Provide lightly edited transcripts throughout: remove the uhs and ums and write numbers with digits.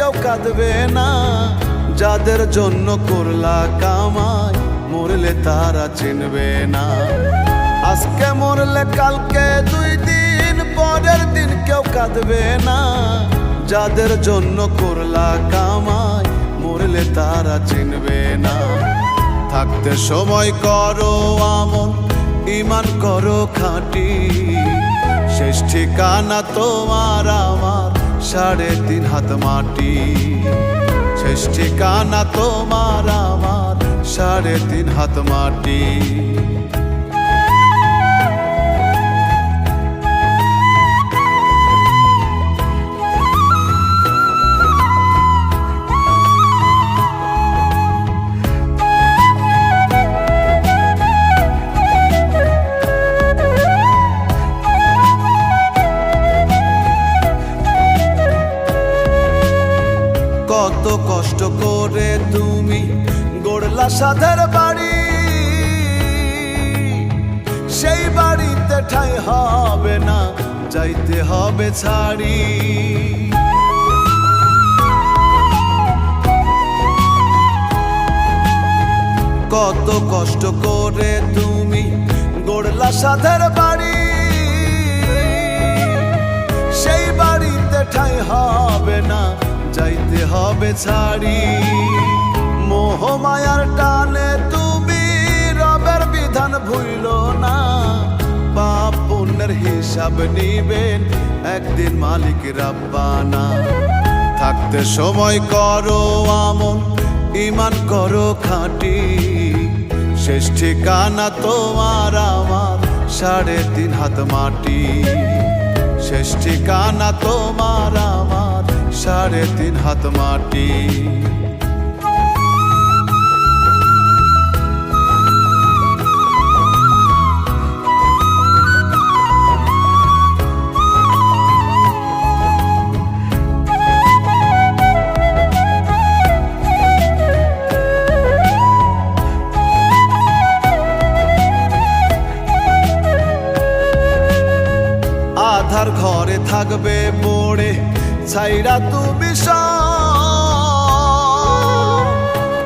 কেউ কাঁদবে না। যাদের জন্য করলা কামাই, মরলে তারা চিনবে না। আজকে মরলে কালকে 2 দিন, পরের দিন কেউ কাঁদবে না। যাদের জন্য করলা কামাই, মরলে তারা চিনবে না। থাকতে সময় করো আমল, ঈমান করো খাঁটি। শেষ ঠিকানা তোমার আমার 3.5 হাত মাটি। শেষ ঠিকানা তোমার আমার 3.5 হাত মাটি। কত কষ্ট করে তুমি গড়লা সাধের বাড়ি, সেই বাড়িতে ঠাঁই হবে না, যাইতে হবে ছাড়ি। কত কষ্ট করে তুমি গড়লা সাধের বাড়ি, সেই বাড়িতে ঠাঁই হবে না, যাইতে হবে ছাড়ি। মোহ মায়ার টানে তুমি রবের বিধান ভুইলো না। পাপ পুণ্যের হিসাব নিবেন একদিন মালিক রাব্বানা। থাকতে সময় করো আমল, ঈমান করো খাঁটি। শেষ ঠিকানা তোমার আমার 3.5 হাত মাটি। শেষ ঠিকানা তোমার আমার 3.5 হাত মাটি। আধার ঘরে থাকবে পড়ে ছাইরা তুমি সব,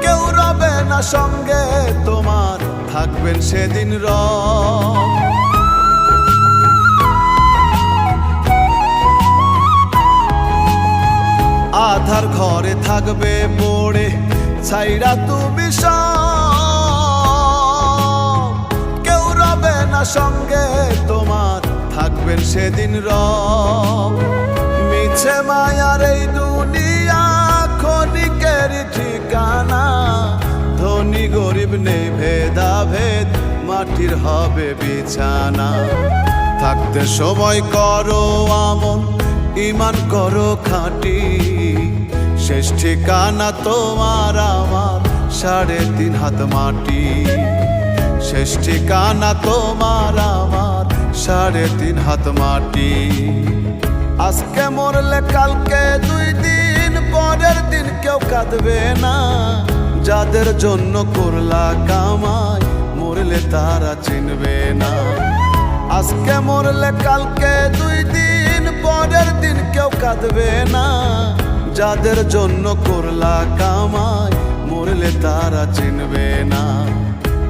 কেউ রবে না সঙ্গে তোমার, থাকবেন সেদিন রব। আধার ঘরে থাকবে পড়ে ছাইরা তুমি সব, কেউ রবে না সঙ্গে তোমার, থাকবেন সেদিন রব। মিছে মায়ার এই দুনিয়া ক্ষণিকের ঠিকানা। ধনী গরিব নেই ভেদাভেদ, মাটির হবে বিছানা। থাকতে সময় করো আমল, ঈমান করো খাঁটি। শেষ ঠিকানা তোমার আমার 3.5 হাত মাটি। শেষ ঠিকানা তোমার আমার 3.5 হাত মাটি। আজকে মরলে কালকে 2 দিন, পরের দিন কেউ কাঁদবে না। যাদের জন্য করলা কামাই, মরলে তারা চিনবে না। আজকে মরলে কালকে 2 দিন, পরের দিন কেউ কাঁদবে না। যাদের জন্য করলা কামাই, মরলে তারা চিনবে না।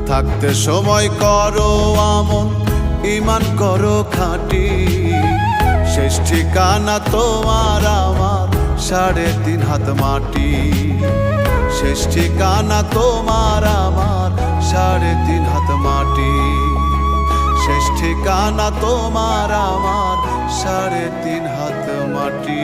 থাকতে সময় করো আমল, ঈমান করো খাঁটি। শেষ ঠিকানা তোমার আমার 3.5 হাত মাটি। শেষ ঠিকানা তোমার আমার 3.5 হাত মাটি। শেষ ঠিকানা তোমার আমার 3.5 হাত মাটি।